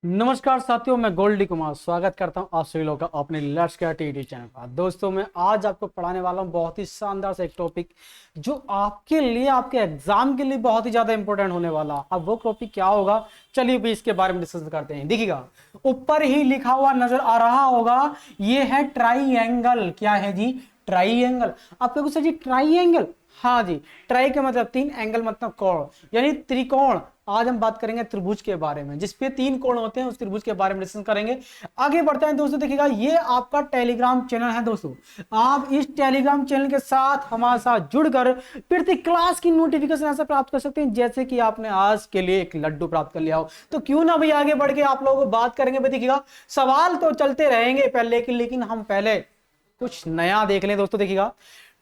नमस्कार साथियों, मैं गोल्डी कुमार स्वागत करता हूं आप सभी लोगों का अपने लेट्स गेट टीडी चैनल पर। दोस्तों, मैं आज आपको पढ़ाने वाला हूं बहुत ही शानदार सा एक टॉपिक जो आपके लिए, आपके एग्जाम के लिए बहुत ही ज्यादा इंपॉर्टेंट होने वाला। अब वो टॉपिक क्या होगा, चलिए भी इसके बारे में डिस्कस करते हैं। देखिएगा, ऊपर ही लिखा हुआ नजर आ रहा होगा, ये है ट्राइएंगल। क्या है जी? ट्राइएंगल। आप लोगों से जी ट्राइएंगल, हाँ जी, ट्राई का मतलब तीन, एंगल मतलब कोण, यानी त्रिकोण। आज हम बात करेंगे त्रिभुज के बारे में, जिसपे तीन कोण होते हैं, उस त्रिभुज के बारे में डिस्कस करेंगे। आगे बढ़ते हैं दोस्तों। देखिएगा, ये आपका टेलीग्राम चैनल है दोस्तों। आप इस टेलीग्राम चैनल के साथ हमारे साथ जुड़कर प्रत्येक क्लास की नोटिफिकेशन ऐसे प्राप्त कर सकते हैं जैसे कि आपने आज के लिए एक लड्डू प्राप्त कर लिया हो। तो क्यों ना भाई आगे बढ़ के आप लोगों को बात करेंगे। भाई देखिएगा, सवाल तो चलते रहेंगे पहले, लेकिन हम पहले कुछ नया देख लें दोस्तों। देखिएगा,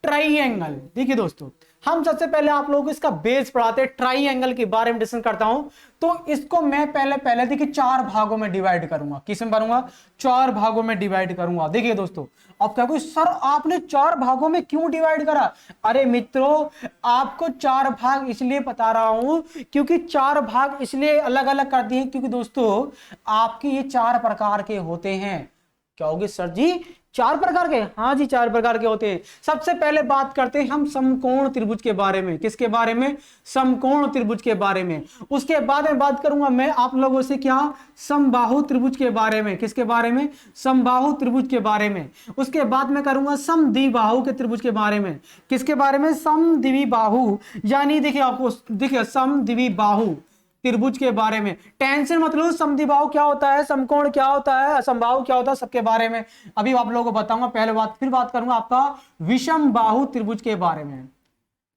ट्राइएंगल। देखिए दोस्तों, हम सबसे पहले आप लोगों को इसका बेस पढ़ाते हैं। ट्राइएंगल के बारे में डिस्कस करता हूं, तो इसको मैं पहले देखिए चार भागों में डिवाइड करूंगा। किस में करूंगा? चार भागों में डिवाइड करूंगा। देखिए दोस्तों, अब क्या कोई सर आपने चार भागों में क्यों डिवाइड करा? अरे मित्रों, आपको चार भाग इसलिए बता रहा हूं क्योंकि चार भाग इसलिए अलग अलग कर दिए क्योंकि दोस्तों आपके ये चार प्रकार के होते हैं। क्या होगे सर जी? चार प्रकार के? हाँ जी, चार प्रकार के होते हैं। सबसे पहले बात करते हैं हम समकोण त्रिभुज के बारे में। किसके बारे में? समकोण त्रिभुज के बारे में। उसके बाद में बात करूंगा मैं आप लोगों से क्या, समबाहु त्रिभुज के बारे में। किसके बारे में? समबाहु त्रिभुज के बारे में। उसके बाद में करूंगा समद्विबाहु के त्रिभुज के बारे में। किसके बारे में? समद्विबाहु, यानी देखिए आपको, देखिए समद्विबाहु त्रिभुज के बारे में। टेंशन मतलब समद्विबाहु क्या होता है, समकोण क्या होता है, समबाहु क्या होता है, सबके बारे में अभी आप लोगों को बताऊंगा। पहले बात, फिर बात करूंगा आपका विषम बाहु त्रिभुज के बारे में।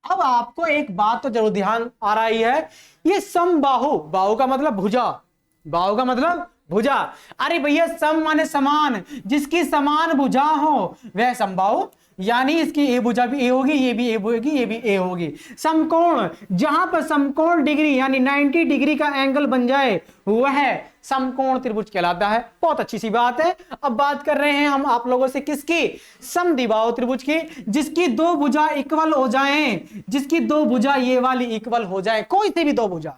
अब आपको एक बात तो जरूर ध्यान आ रही है, ये समबाहु, बाहु का मतलब भुजा, बाहु का मतलब भुजा। अरे भैया, सम माने समान, जिसकी समान भुजा हो वह समबाहु, यानी इसकी ए भुजा भी ए होगी, ये भी ए होगी, ये भी ए होगी। समकोण, जहां पर समकोण डिग्री यानी 90 डिग्री का एंगल बन जाए वह समकोण त्रिभुज कहलाता है। बहुत अच्छी सी बात है। अब बात कर रहे हैं हम आप लोगों से किसकी? समद्विबाहु त्रिभुज की, जिसकी दो भुजा इक्वल हो जाएं, जिसकी दो भुजा ये वाली इक्वल हो जाए, कोई से भी दो भुजा,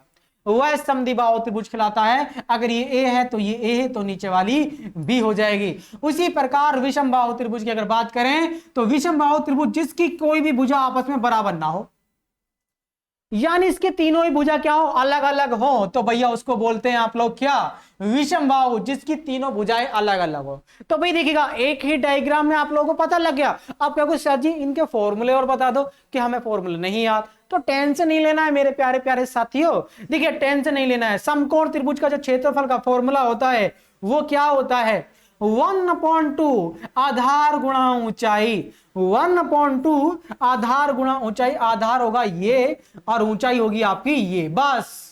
वह समद्विबाहु त्रिभुज कहलाता है। अगर ये ए है तो ये ए है, तो नीचे वाली बी हो जाएगी। उसी प्रकार विषमबाहु त्रिभुज की अगर बात करें तो विषमबाहु त्रिभुज जिसकी कोई भी भुजा आपस में बराबर ना हो, यानी इसके तीनों ही भुजा क्या हो, अलग अलग हो, तो भैया उसको बोलते हैं आप लोग क्या? विषमबाहु, जिसकी तीनों भुजाएं अलग अलग हो। तो भाई देखिएगा, एक ही डायग्राम में आप लोगों को पता लग गया। आप क्या कुछ सर जी इनके फॉर्मूले और बता दो, कि हमें फॉर्मूले नहीं याद। तो टेंशन नहीं लेना है मेरे प्यारे प्यारे साथियों। देखिए, टेंशन नहीं लेना है। समकोण त्रिभुज का जो क्षेत्रफल का फॉर्मूला होता है वो क्या होता है? 1/2 आधार गुणा ऊंचाई। 1/2 आधार गुणा ऊंचाई। आधार होगा ये और ऊंचाई होगी आपकी ये, बस।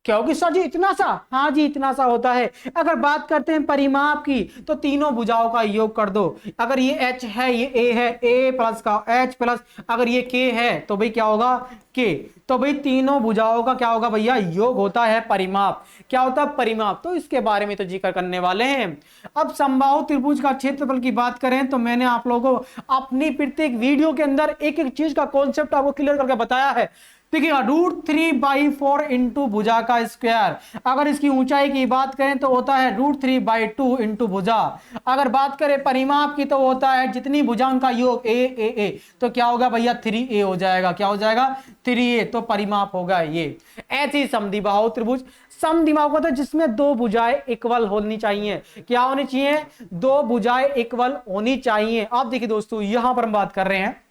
क्या होगी सर जी? इतना सा? हाँ जी, इतना सा होता है। अगर बात करते हैं परिमाप की, तो तीनों भुजाओं का योग कर दो। अगर ये h है, ये a है, a प्लस का h प्लस, अगर ये k है तो भाई क्या होगा? k। तो भाई तीनों भुजाओं का क्या होगा भैया? योग होता है परिमाप। क्या होता है? परिमाप। तो इसके बारे में तो जिक्र करने वाले हैं। अब समबाहु त्रिभुज का क्षेत्रफल की बात करें तो मैंने आप लोगों को अपनी प्रत्येक वीडियो के अंदर एक एक चीज का कॉन्सेप्ट आपको क्लियर करके बताया है। देखिए, √3/4 इंटू भुजा का स्क्वायर। अगर इसकी ऊंचाई की बात करें तो होता है √3/2 इंटू भुजा। अगर बात करें परिमाप की तो होता है जितनी भुजा उनका योग ए, तो क्या होगा भैया? 3a हो जाएगा। क्या हो जाएगा? 3a। तो परिमाप होगा ये। ऐसी समद्विबाहु त्रिभुज, समद्विबाहु को तो जिसमें दो भुजाएं इक्वल होनी चाहिए। क्या होनी चाहिए? दो भुजाएं इक्वल होनी चाहिए। आप देखिए दोस्तों, यहां पर हम बात कर रहे हैं,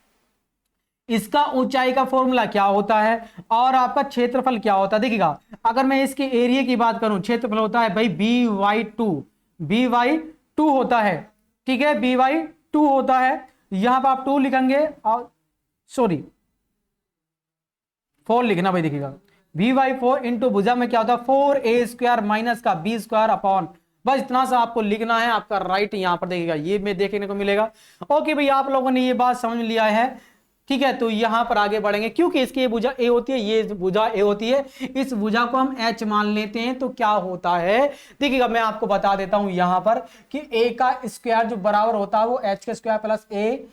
इसका ऊंचाई का फॉर्मूला क्या होता है और आपका क्षेत्रफल क्या होता है। देखिएगा, अगर मैं इसके एरिया की बात करूं, क्षेत्रफल होता है भाई b/2 होता है। ठीक है, b/2 होता है। यहां पर आप 2 लिखेंगे और सॉरी 4 लिखना भाई। देखिएगा, b/4 इंटू भुजा में क्या होता है? 4a² माइनस का b² अपॉन, बस इतना सा आपको लिखना है। आपका राइट यहां पर देखिएगा ये में देखने को मिलेगा। ओके भाई, आप लोगों ने ये बात समझ लिया है। ठीक है, तो यहां पर आगे बढ़ेंगे, क्योंकि इसकी ये भुजा ए होती है, ये भुजा ए होती है, इस भुजा को हम एच मान लेते हैं। तो क्या होता है, देखिएगा मैं आपको बता देता हूं यहां पर कि ए का स्क्वायर जो बराबर होता है वो एच का स्क्वायर प्लस ए,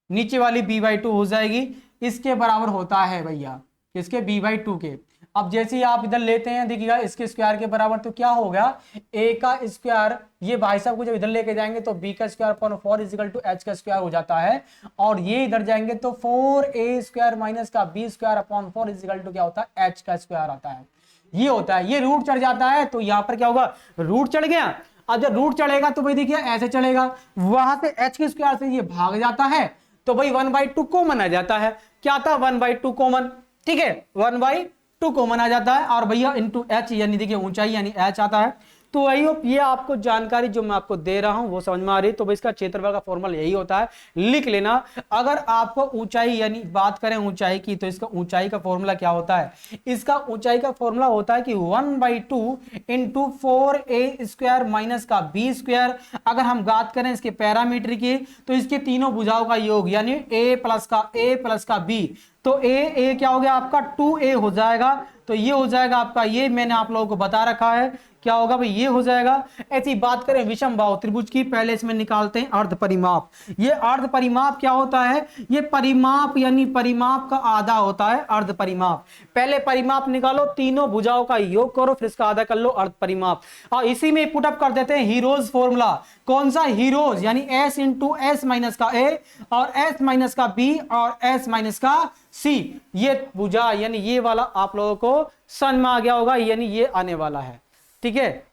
नीचे वाली b/2 हो जाएगी, इसके बराबर होता है भैया, इसके b/2 के। अब जैसे ही आप इधर लेते हैं देखिएगा इसके स्क्वायर के बराबर, तो क्या हो गया a का स्क्वायर, ये भाई साहब को जब इधर लेके जाएंगे तो b का square upon 4 is equal to h का स्क्वायर हो जाता है, और ये इधर जाएंगे तो 4a स्क्वायर माइनस का b square upon 4 is equal to क्या होता है, h का स्क्वायर आता है। ये होता है, ये रूट चढ़ जाता है तो यहाँ पर क्या होगा, रूट चढ़ गया। अब जब रूट चढ़ेगा तो भाई देखिए ऐसे चलेगा, वहां से h के स्क्वायर से ये भाग जाता है तो भाई 1/2 कॉमन आ जाता है। क्या आता है 1/2 कॉमन, ठीक है 1/2 कॉमन आ जाता है, और भैया इंटू h यानी देखिए ऊंचाई यानी h आता है। तो वही ये आपको जानकारी जो मैं आपको दे रहा हूं वो समझ में आ रही है। तो भाई इसका क्षेत्रफल का फॉर्मूला यही होता है, लिख लेना। अगर आपको ऊंचाई यानी बात करें ऊंचाई की, तो इसका ऊंचाई का फॉर्मूला क्या होता है, इसका ऊंचाई का फॉर्मूला होता है कि 1/2 इंटू 4a स्क्वायर माइनस का b स्क्वायर। अगर हम बात करें इसके पैरामीटर की, तो इसके तीनों भुजाओं का योग यानी a प्लस का b, तो a क्या हो गया आपका 2a हो जाएगा। तो ये हो जाएगा आपका, ये मैंने आप लोगों को बता रखा है क्या होगा भाई, ये हो जाएगा। ऐसी बात करें विषम बाहु त्रिभुज की, पहले इसमें निकालते हैं अर्ध परिमाप। ये अर्ध परिमाप क्या होता है, ये परिमाप यानी परिमाप का आधा होता है अर्ध परिमाप। पहले परिमाप निकालो, तीनों भुजाओं का योग करो, फिर इसका आधा कर लो अर्ध परिमाप। और इसी में पुटअप कर देते हैं हीरोज फॉर्मूला। कौन सा हीरोज, यानी s इंटू एस माइनस का a और s माइनस का b और s माइनस का c। ये भुजा यानी ये वाला आप लोगों को समझ में आ गया होगा, यानी ये आने वाला है, ठीक है।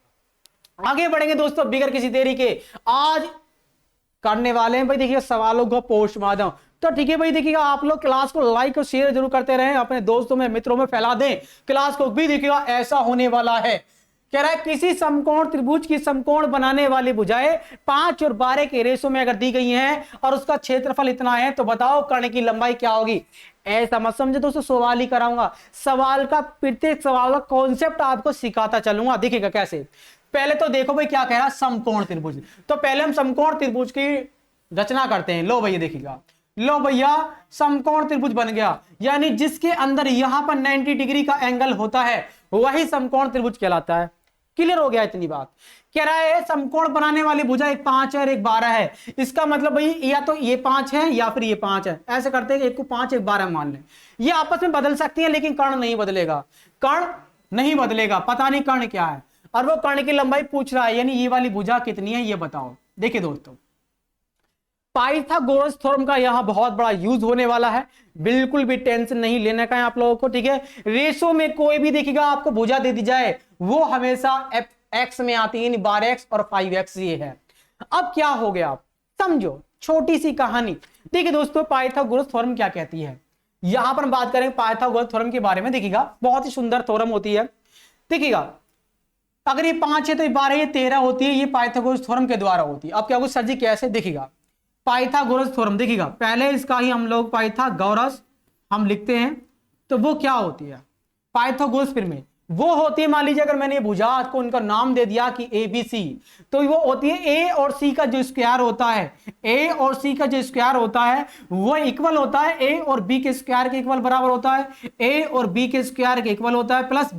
आगे बढ़ेंगे दोस्तों बिगर किसी देरी के, आज करने वाले हैं भाई देखिए सवालों को पोस्टमार्टम। तो ठीक है भाई देखिएगा आप लोग क्लास को लाइक और शेयर जरूर करते रहें, अपने दोस्तों में मित्रों में फैला दें क्लास को भी। देखिएगा ऐसा होने वाला है, कह रहा है किसी समकोण त्रिभुज की समकोण बनाने वाली भुजाएं 5 और 12 के रेशो में अगर दी गई हैं और उसका क्षेत्रफल इतना है, तो बताओ कर्ण की लंबाई क्या होगी। ऐसा मत समझे दोस्तों, सवाल ही कराऊंगा, सवाल का प्रत्येक सवाल का कॉन्सेप्ट आपको सिखाता चलूंगा। देखिएगा कैसे, पहले तो देखो भाई क्या कह रहा है समकोण त्रिभुज। तो पहले हम समकोण त्रिभुज की रचना करते हैं। लो भैया देखिएगा, लो भैया समकोण त्रिभुज बन गया, यानी जिसके अंदर यहां पर 90 डिग्री का एंगल होता है वही समकोण त्रिभुज कहलाता है। क्लियर हो गया इतनी बात। कह रहा है समकोण बनाने वाली भुजा एक 5 है और एक 12 है। इसका मतलब भाई या तो ये 5 है या फिर ये 5 है, ऐसे करते हैं एक को 5 एक 12 मान लें। ये आपस में बदल सकती है लेकिन कर्ण नहीं बदलेगा, कर्ण नहीं बदलेगा। पता नहीं कर्ण क्या है, और वो कर्ण की लंबाई पूछ रहा है, यानी ये वाली भुजा कितनी है ये बताओ। देखिए दोस्तों पाइथागोरस थ्योरम का यहां बहुत बड़ा यूज होने वाला है, बिल्कुल भी टेंशन नहीं लेने का है आप लोगों को, ठीक है। रेशो में कोई भी देखिएगा आपको भुजा दे दी जाए वो हमेशा x में आती है, 12x और 5x ये है। अब क्या हो गया आप समझो, छोटी सी कहानी। देखिए दोस्तों पाइथागोरस थ्योरम क्या कहती है, यहां पर हम बात करें पाइथागोरस थ्योरम के बारे में। देखिएगा बहुत ही सुंदर थ्योरम होती है। देखिएगा अगर ये 5 है तो ये 12 ये 13 होती है, ये पाइथागोरस थ्योरम के द्वारा होती है। अब क्या कुछ सर जी कैसे, देखिएगा पाइथागोरस थ्योरम, देखिएगा पहले इसका ही हम लोग पाइथागोरस हम लिखते हैं, तो वो क्या होती है पाइथागोरस, फिर में वो होती है, मान लीजिए अगर मैंने भुजा को उनका नाम दे दिया कि ए बी सी, तो वो होती है ए और सी का जो स्क्वायर होता है, ए और सी का जो स्क्वायर होता है वो इक्वल होता है ए और बी के स्क्वायर के इक्वल बराबर होता है, ए और बी के स्क्वायर के इक्वल होता है, प्लस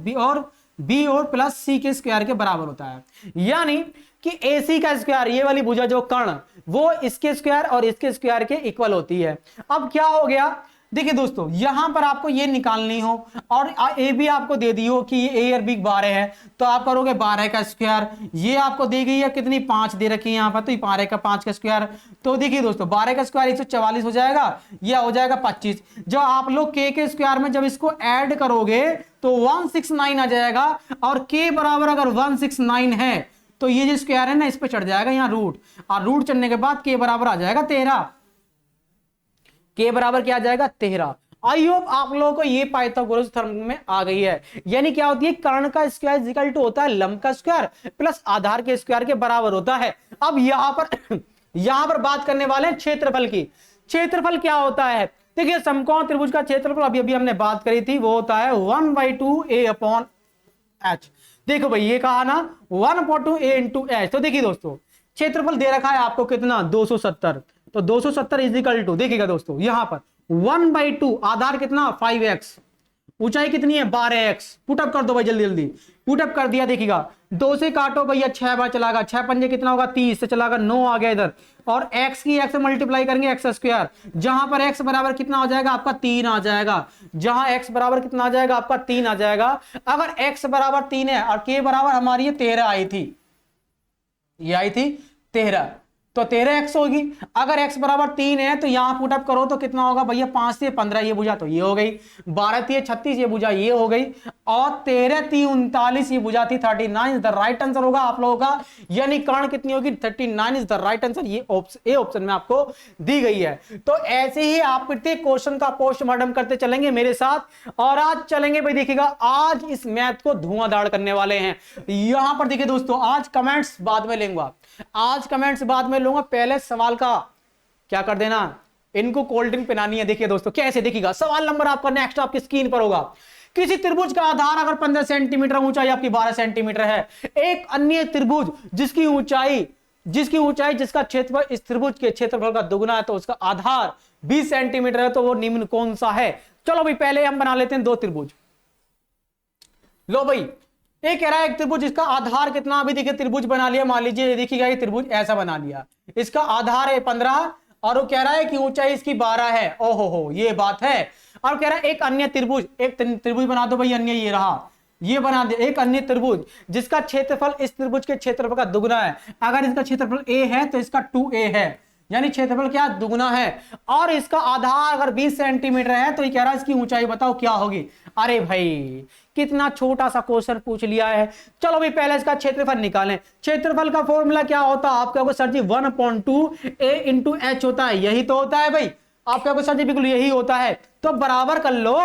बी और प्लस सी के स्क्वायर के बराबर होता है। यानी कि ए सी का स्क्वायर, ये वाली भुजा जो कर्ण, वो इसके स्क्वायर और इसके स्क्वायर के इक्वल होती है। अब क्या हो गया, देखिए दोस्तों यहां पर आपको ये निकालनी हो और ए भी आपको दे दी हो कि ये ए और बी 12 है, तो आप करोगे 12 का स्क्वायर। ये आपको दी गई है कितनी, 5 दे रखी है यहाँ पर, तो 12 का 5 का स्क्वायर। तो देखिए दोस्तों 12 का स्क्वायर 144 हो जाएगा, यह हो जाएगा 25। जब आप लोग के स्क्वायर में जब इसको ऐड करोगे तो 169 आ जाएगा, और के बराबर अगर 169 है तो ये जो स्क्वायर है ना इस पे चढ़ जाएगा यहाँ रूट, और रूट चढ़ने के बाद के बराबर आ जाएगा 13। के बराबर क्या आ जाएगा 13। आई होप आप लोगों को ये पाइथागोरस थ्योरम में आ गई है। यानी क्या होती है, कर्ण का स्क्वायर इक्वल टू होता है लंब का स्क्वायर प्लस आधार के स्क्वायर के बराबर होता है। अब यहां पर बात करने वाले हैं क्षेत्रफल की। क्षेत्रफल क्या होता है, देखिए समकोण त्रिभुज का क्षेत्रफल अभी अभी हमने बात करी थी, वो होता है 1/2 a अपॉन h। देखो भाई ये कहा ना 1/2 a इंटू h। तो देखिए दोस्तों क्षेत्रफल दे रखा है आपको कितना 270, तो 270 इज इक्वल टू, देखिएगा दोस्तों यहां पर 1/2 आधार कितना 5x ऊंचाई कितनी है 12x, पुटअप कर दो भाई जल्दी जल्दी, पुटअप कर दिया। देखिएगा 2 से काटो भैया 6 बार चलागा, 6 पंजे कितना होगा 30 से चलागा 9 आ गया इधर, और x की x से मल्टीप्लाई करेंगे x स्क्वायर, जहां पर x बराबर कितना हो जाएगा आपका 3 आ जाएगा, जहां x बराबर कितना आ जाएगा आपका 3 आ जाएगा। अगर x बराबर 3 है और k बराबर हमारी ये 13 आई थी, ये आई थी 13, तो 13x होगी। अगर x बराबर 3 है तो यहां पुटअप करो तो कितना होगा भैया 5 से 15 ये भुजा तो ये हो गई, 12 3 36 ये भुजा ये हो गई, और 13 3 39 ये भुजा थी 39 इज द राइट आंसर होगा आप लोगों का, यानी कर्ण कितनी होगी 39 इज द राइट आंसर। ये ए ऑप्शन में आपको दी गई है। तो ऐसे ही आप प्रत्येक क्वेश्चन का पोस्टमार्टम करते चलेंगे मेरे साथ, और आज चलेंगे भाई देखिएगा, आज इस मैथ को धुआंधार करने वाले हैं। यहां पर देखिए दोस्तों, आज कमेंट्स बाद में लेंगे, आज कमेंट्स बाद में लूंगा, पहले सवाल का क्या कर देना, इनको कोल्ड ड्रिंक पिलानी है। देखिए दोस्तों कैसे, देखिएगा सवाल नंबर आपका नेक्स्ट आपकी स्क्रीन पर होगा। किसी त्रिभुज का आधार अगर 15 सेंटीमीटर, ऊंचाई आपकी 12 सेंटीमीटर है, एक अन्य त्रिभुज जिसकी ऊंचाई जिसका क्षेत्रफल इस त्रिभुज के क्षेत्रफल का दुगुना है, तो उसका आधार 20 सेंटीमीटर है, तो वो निम्न कौन सा है। चलो भाई पहले हम बना लेते हैं दो त्रिभुज। लो भाई, एक कह रहा है एक त्रिभुज जिसका आधार कितना, अभी देखिए त्रिभुज बना लिया, मान लीजिए देखिएगा ये त्रिभुज ऐसा बना लिया, इसका आधार है 15 और वो कह रहा है कि ऊंचाई इसकी 12 है। ओहो हो, ये बात है। और कह रहा है एक अन्य त्रिभुज, एक त्रिभुज बना दो भाई, अन्य ये रहा, ये बना दे एक अन्य त्रिभुज जिसका क्षेत्रफल इस त्रिभुज के क्षेत्रफल का दुगुना है। अगर इसका क्षेत्रफल a है तो इसका 2a है, यानी क्षेत्रफल क्या दुगुना है, और इसका आधार अगर 20 सेंटीमीटर है, तो ये कह रहा है इसकी ऊंचाई बताओ क्या होगी। अरे भाई कितना छोटा सा क्वेश्चन पूछ लिया है। चलो भाई पहले इसका क्षेत्रफल निकालें। क्षेत्रफल का फॉर्मूला क्या होता है आपका, sir ji 1/2 a into h होता है, यही तो होता है भाई आपका सर जी, बिल्कुल यही होता है। तो बराबर कर लो,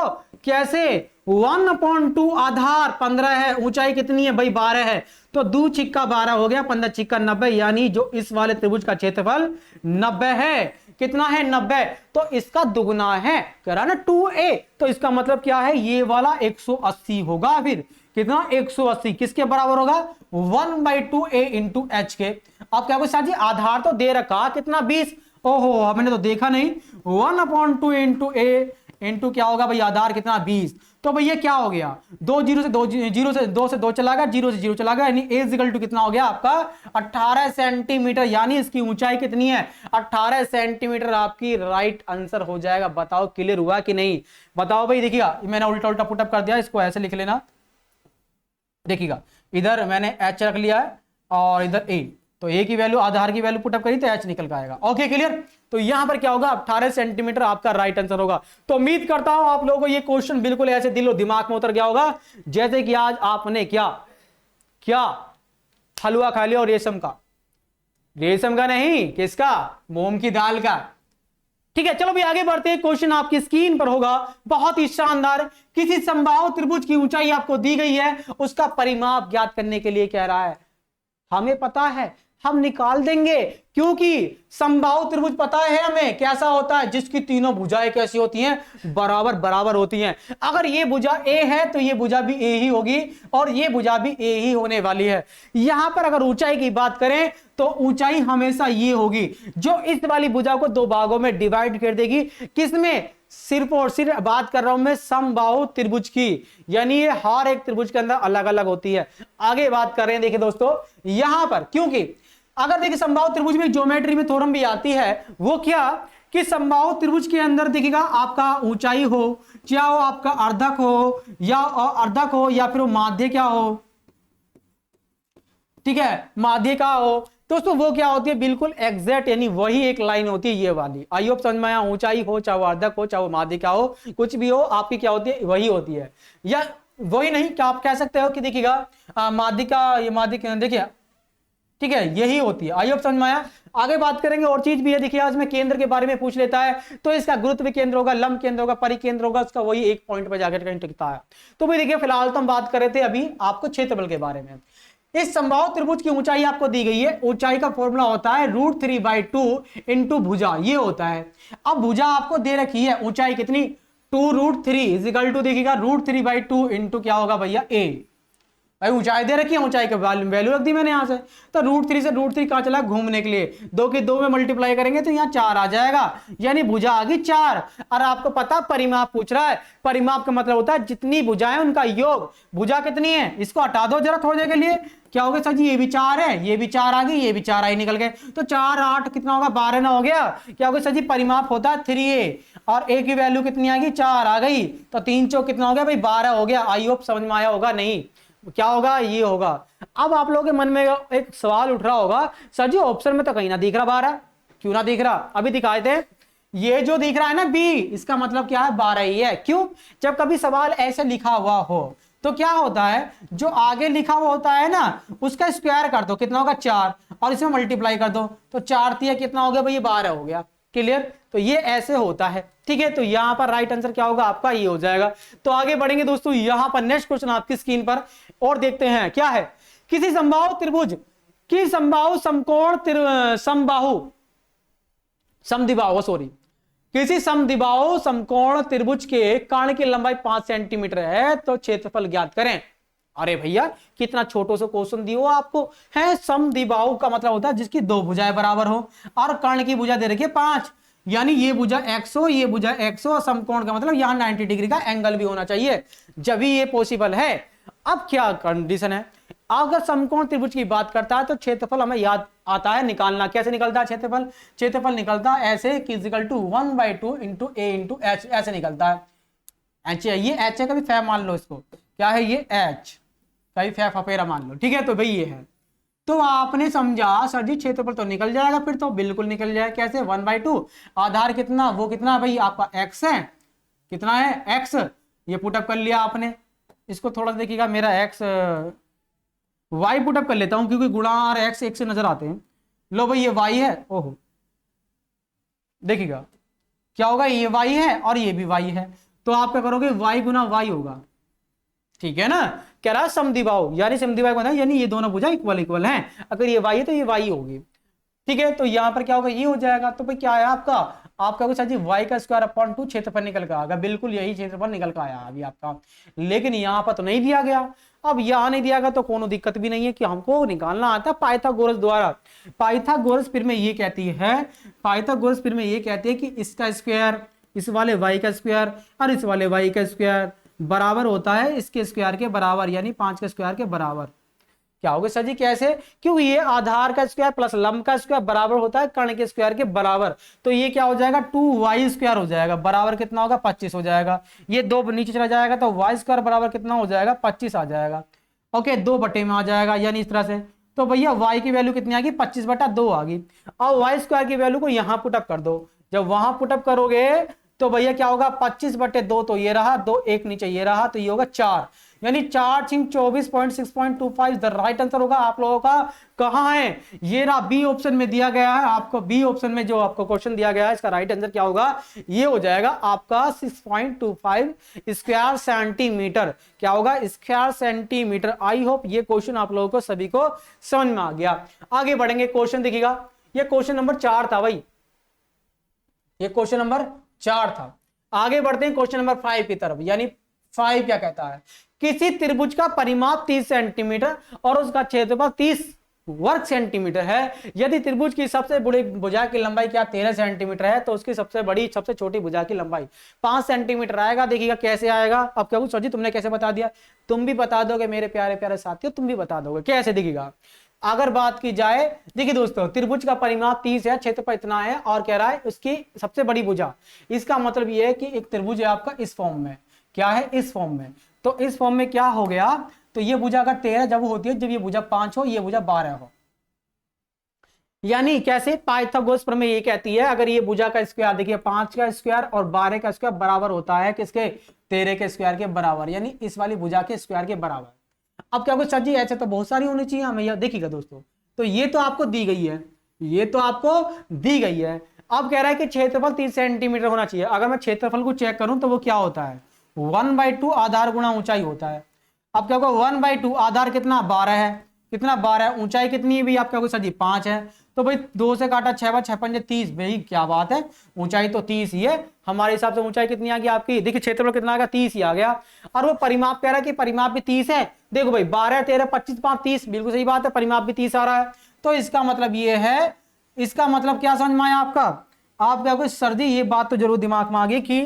कैसे 1/2 आधार 15 है, ऊंचाई कितनी है भाई 12 है, तो 2 छिक्का 12 हो गया, 15 छिक्का 90, यानी जो इस वाले त्रिभुज का क्षेत्रफल 90 है। कितना है 90, तो इसका दुगुना है, कह रहा ना 2a, तो इसका मतलब क्या है ये वाला 180 होगा। फिर कितना 180 किसके बराबर होगा 1/2a इंटू h के। अब क्या सर जी आधार तो दे रखा कितना 20, ओहो मैंने तो देखा नहीं, 1/2 इंटू a इंटू क्या होगा भाई आधार कितना 20, तो भैया क्या हो गया 2 0 से 2 से 2 चला गया, 0 से 0 चला गया, यानी a इक्वल टू कितना हो गया आपका 18 सेंटीमीटर, यानी इसकी ऊंचाई कितनी है 18 सेंटीमीटर आपकी राइट आंसर हो जाएगा। बताओ क्लियर हुआ कि नहीं, बताओ भाई। देखिएगा मैंने उल्टा उल्टा पुटअप कर दिया, इसको ऐसे लिख लेना। देखिएगा इधर मैंने h रख लिया है और इधर a, तो a की वैल्यू आधार की वैल्यू पुटअप करी तो h निकल का आएगा। ओके क्लियर, तो यहां पर क्या होगा 18 सेंटीमीटर आपका राइट आंसर होगा। तो उम्मीद करता हूं आप लोगों को ये क्वेश्चन बिल्कुल ऐसे दिलो दिमाग में उतर गया होगा, जैसे कि आज आपने क्या क्या हलवा खा लिया, और रेशम का नहीं, किसका, मूंग की दाल का। ठीक है चलो भी आगे बढ़ते हैं। क्वेश्चन आपकी स्क्रीन पर होगा, बहुत ही शानदार। किसी समबाहु त्रिभुज की ऊंचाई आपको दी गई है, उसका परिमाप ज्ञात करने के लिए कह रहा है। हमें पता है, हम निकाल देंगे, क्योंकि समबाहु त्रिभुज पता है हमें कैसा होता है, जिसकी तीनों भुजाएं कैसी होती हैं, बराबर बराबर होती हैं। अगर ये भुजा a है तो ये भुजा भी a ही होगी, और ये भुजा भी a ही होने वाली है। यहां पर अगर ऊंचाई की बात करें तो ऊंचाई हमेशा ये होगी, जो इस वाली भुजा को दो भागों में डिवाइड कर देगी। किसमें, सिर्फ और सिर्फ बात कर रहा हूं मैं समबाहु त्रिभुज की, यानी ये हर एक त्रिभुज के अंदर अलग अलग होती है। आगे बात कर रहे हैं, देखिए दोस्तों यहां पर, क्योंकि अगर देखिए समबाहु त्रिभुज में ज्योमेट्री में थ्योरम भी आती है, वो क्या कि समबाहु त्रिभुज के अंदर देखिएगा आपका ऊंचाई हो, चाहे वो आपका अर्धक हो या फिर वो माध्य क्या हो, ठीक है माध्य का हो, दोस्तों वो क्या होती है बिल्कुल एग्जैक्ट, यानी वही एक लाइन होती है ये वाली। आई होप समझ में आया, ऊंचाई हो चाहे वो अर्धक हो चाहे वो माध्य का हो, कुछ भी हो आपकी क्या होती है वही होती है। या वही नहीं, क्या आप कह सकते हो कि देखिएगा माध्य का, ये माध्य देखिए ठीक है यही होती है। आई होप समझ में आया। आगे बात करेंगे और चीज भी है, देखिए आज में केंद्र के बारे में पूछ लेता है, तो इसका गुरुत्व केंद्र होगा, लंब केंद्र होगा, परिकेंद्र होगा, उसका वही एक पॉइंट पर जाकर कहीं टिकता है। तो भाई देखिए फिलहाल तो हम बात कर रहे थे अभी आपको क्षेत्रफल के बारे में। इस समबाहु त्रिभुज की ऊंचाई आपको दी गई है, ऊंचाई का फॉर्मूला होता है √3/2 इंटू भुजा, ये होता है। अब भुजा आपको दे रखी है, ऊंचाई कितनी 2√3 इज इक्वल टू देखिएगा √3/2 इंटू क्या होगा भैया a, भाई ऊंचाई दे रखी है, ऊंचाई का वैल्यू रख दी मैंने यहाँ से। तो √3 से √3 कहाँ चला, घूमने के लिए, 2 के 2 में मल्टीप्लाई करेंगे तो यहाँ 4 आ जाएगा, यानी भुजा आ गई 4। और आपको पता परिमाप पूछ रहा है, परिमाप का मतलब होता है जितनी भुजाएं उनका योग। भुजा कितनी है, इसको हटा दो जरा थोड़ी देर के लिए, क्या हो गया सर जी, ये भी 4 है, ये भी 4 आ गई, ये भी 4 आई निकल गए, तो 4 8 कितना होगा, 12 ना हो गया। क्या हो गया सर जी, परिमाप होता है 3a, और a की वैल्यू कितनी आ गई, 4 आ गई, तो 3 चौक कितना हो गया भाई, 12 हो गया। आई होप समझ में आया होगा, नहीं क्या होगा, ये होगा। अब आप लोगों के मन में एक सवाल उठ रहा होगा, सर जी ऑप्शन में तो कहीं ना दिख रहा 12, क्यों ना दिख रहा, अभी दिखाए थे। ये जो दिख रहा है ना बी, इसका मतलब क्या है, 12 ही है। क्यों, जब कभी सवाल ऐसे लिखा हुआ हो तो क्या होता है, जो आगे लिखा हुआ होता है ना उसका स्क्वायर कर दो, कितना होगा 4, और इसमें मल्टीप्लाई कर दो, तो 4 तिया कितना हो गया भाई, 12 हो गया। क्लियर, तो ये ऐसे होता है, ठीक है। तो यहां पर राइट आंसर क्या होगा आपका, ये हो जाएगा। तो आगे बढ़ेंगे दोस्तों, यहां पर नेक्स्ट क्वेश्चन आपकी स्क्रीन पर और देखते हैं क्या है। किसी समबाहु त्रिभुज की समबाहु समकोण समबाहु समद्विबाहु सॉरी किसी समद्विबाहु समकोण त्रिभुज के कर्ण की लंबाई 5 सेंटीमीटर है तो क्षेत्रफल ज्ञात करें। अरे भैया कितना छोटो सा क्वेश्चन दियो आपको है। समद्विबाहु का मतलब होता है जिसकी 2 भुजाएं बराबर हो, और कर्ण की भुजा दे रखी है 5, यानी ये भुजा x हो, ये भुजा x हो, और समकोण का मतलब यहां 90 डिग्री का एंगल भी होना चाहिए, जब ही ये पॉसिबल है। अब क्या कंडीशन है, अगर समकोण त्रिभुज की बात करता है तो क्षेत्रफल हमें याद आता है निकालना। कैसे निकलता है क्षेत्रफल, क्षेत्रफल निकलता है ऐसे कि equal to 1/2 into a into h, ऐसे निकलता है। एच है, ये एच है, कभी फै मान लो इसको, क्या है ये एच, कभी फै फपेरा मान लो, ठीक है। तो भाई ये है, तो आपने समझा सर जी क्षेत्रफल तो निकल जाएगा, फिर तो बिल्कुल निकल जाएगा। कैसे, 1/2, आधार कितना, वो कितना भाई आपका x है, कितना है x, ये पुटअप कर लिया आपने। इसको थोड़ा देखिएगा, मेरा x y पुटअप कर लेता हूं क्योंकि गुणा और x एक से नजर आते हैं। लो भाई ये y है, ओहो देखिएगा क्या होगा, ये y है और ये भी y है, तो आप क्या करोगे, y गुना y होगा, ठीक है ना। कह रहा है समद्विबाहु, यानी समद्विबाहु का यानी ये दोनों भुजा इक्वल इक्वल हैं, अगर ये y है तो ये y होगी, ठीक है। तो यहां पर क्या होगा, ये हो जाएगा। तो भाई क्या है आपका, आपका कुछ जी y का स्क्वायर अपॉन 2 क्षेत्रफल निकल कर आएगा, बिल्कुल यही क्षेत्रफल निकल कर आया अभी आपका, लेकिन यहां पर तो नहीं दिया गया। अब यहां नहीं दिया गया तो कोनो दिक्कत भी नहीं है कि हमको निकालना आता है पाइथागोरस द्वारा। पाइथागोरस फिर में ये कहती है, पाइथागोरस फिर में ये कहती है कि इसका स्क्वायर इस वाले y का स्क्वायर और इस वाले y का स्क्वायर बराबर होता है इसके स्क्वायर के बराबर, यानी 5 के स्क्वायर के बराबर। क्या होगा सर जी, कैसे, क्योंकि ये आधार का स्क्वायर प्लस लंब का स्क्वायर बराबर होता है कर्ण के स्क्वायर के बराबर, तो ये क्या हो जाएगा 2y² हो जाएगा, बराबर कितना होगा 25 हो जाएगा। ये 2 नीचे चला जाएगा तो y² बराबर कितना हो जाएगा 25 आ जाएगा। ओके, 2 बटे में आ जाएगा, यानी इस तरह से। तो भैया y की वैल्यू कितनी आ गई 25/2 आ गई। और y² की वैल्यू को यहां पुटअप कर दो, जब वहां पुटअप करोगे तो भैया क्या होगा 25/2, तो ये रहा 2, 1 नीचे ये रहा, तो ये होगा 4, यानी 4 × 24.6.25 द राइट आंसर होगा आप लोगों का। कहां है, ये रहा बी ऑप्शन में दिया गया है आपको, बी ऑप्शन में जो आपको क्वेश्चन दिया गया है इसका राइट आंसर क्या होगा, ये हो जाएगा आपका 6.25 स्क्वायर सेंटीमीटर। क्या होगा, स्क्वायर सेंटीमीटर। आई होप ये क्वेश्चन आप लोगों को सभी को समझ में आ गया। आगे बढ़ेंगे, क्वेश्चन देखिएगा, ये क्वेश्चन नंबर 4 था भाई, ये क्वेश्चन नंबर 4 था। आगे बढ़ते हैं क्वेश्चन नंबर 5 की तरफ, यानी 5 क्या कहता है, किसी त्रिभुज का परिमाप 30 सेंटीमीटर और उसका क्षेत्रफल 30 वर्ग सेंटीमीटर है। यदि त्रिभुज की सबसे बड़ी भुजा की लंबाई क्या 13 सेंटीमीटर है तो उसकी सबसे छोटी भुजा की लंबाई 5 सेंटीमीटर आएगा। देखिएगा कैसे आएगा। अब क्या सर जी तुमने कैसे बता दिया, तुम भी बता दोगे मेरे प्यारे प्यारे साथियों, तुम भी बता दोगे कैसे। देखिएगा अगर बात की जाए, देखिए दोस्तों त्रिभुज का परिमाप 30 है, क्षेत्रफल इतना है, और कह रहा है उसकी सबसे बड़ी भुजा, इसका मतलब यह है कि एक त्रिभुज है आपका इस फॉर्म में, क्या है इस फॉर्म में, तो इस फॉर्म में क्या हो गया, तो ये भुजा अगर 13 जब होती है, जब ये भुजा 5 हो, ये भुजा 12 हो, यानी कैसे पाइथागोरस प्रमेय ये कहती है अगर ये भुजा का स्क्वायर देखिए 5 का स्क्वायर और 12 का स्क्वायर बराबर होता है किसके 13 के स्क्वायर के बराबर, यानी इस वाली भुजा के स्क्वायर के बराबर। अब क्या सर जी ऐसे तो बहुत सारी होनी चाहिए हमें, यह देखिएगा दोस्तों, तो ये तो आपको दी गई है, ये तो आपको दी गई है। अब कह रहा है कि क्षेत्रफल 30 सेंटीमीटर होना चाहिए। अगर मैं क्षेत्रफल को चेक करूं तो वो क्या होता है 1/2 आधार गुणा ऊंचाई होता है। अब क्या होगा 1/2 आधार कितना 12 है, कितना 12, ऊंचाई कितनी है भाई आपका कोई सर जी 5 है, तो भाई 2 से काटा 6 6 पंजे 30, भाई क्या बात है, ऊंचाई तो 30 ही है हमारे हिसाब से। ऊंचाई कितनी आ गई आपकी, देखिए क्षेत्रफल कितना आ गया 30 ही आ गया, और वो परिमाप कह रहा है कि परिमाप भी 30 है। देखो भाई 12 13 25 5 30, बिल्कुल सही बात है, परिमाप भी 30 आ रहा है। तो इसका मतलब ये है, इसका मतलब क्या समझ में आया आपका, आप क्या कोई सर जी ये बात तो जरूर दिमाग में आ गई कि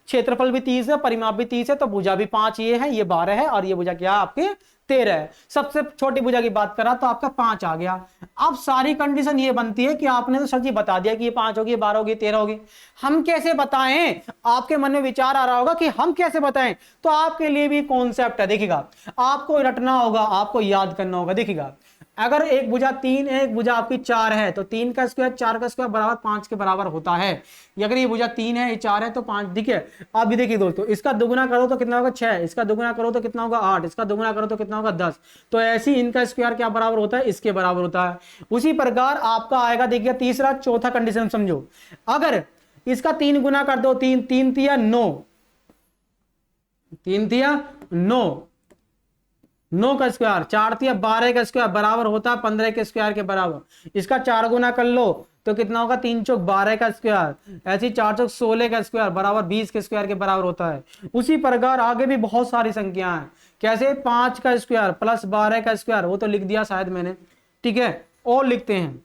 क्षेत्रफल भी 30 है, परिमाप भी 30 है, तो भुजा भी 5 ये है, ये 12 है, और ये भुजा क्या है आपके 13 है। सबसे छोटी भुजा की बात करा तो आपका 5 आ गया। अब सारी कंडीशन ये बनती है कि आपने तो सर जी बता दिया कि ये 5 होगी, 12 होगी, 13 होगी, हम कैसे बताएं, आपके मन में विचार आ रहा होगा कि हम कैसे बताएं, तो आपके लिए भी कॉन्सेप्ट है, देखिएगा आपको रटना होगा, आपको याद करना होगा। देखिएगा अगर एक भुजा 3 है, एक भुजा आपकी 4 है, तो 3 का स्क्वायर 4 का स्क्वायर बराबर 5 के बराबर होता है। अगर ये भुजा 3 है, ये 4 है, तो 5, देखिए अब भी देखिए दोस्तों, इसका दुगुना करो तो कितना होगा 6, इसका दुगुना करो तो कितना होगा 8, इसका दुगुना करो तो कितना होगा 10, तो ऐसे ही इनका स्क्वायर क्या बराबर होता है, इसके बराबर होता है। उसी प्रकार आपका आएगा, देखिए तीसरा चौथा कंडीशन समझो, अगर इसका 3 गुना कर दो, 3 3 तिया 9, 3 तिया 9, 9 का स्क्वायर 4 तिया 12 का स्क्वायर बराबर होता है 15 के स्क्वायर के बराबर। इसका 4 गुना कर लो तो कितना होगा, 3 चौक 12 का स्क्वायर, ऐसे ही 4 चौक 16 का स्क्वायर बराबर 20 के स्क्वायर के बराबर होता है। उसी प्रकार आगे भी बहुत सारी संख्या हैं, कैसे 5 का स्क्वायर प्लस 12 का स्क्वायर, वो तो लिख दिया शायद मैंने, ठीक है, और लिखते हैं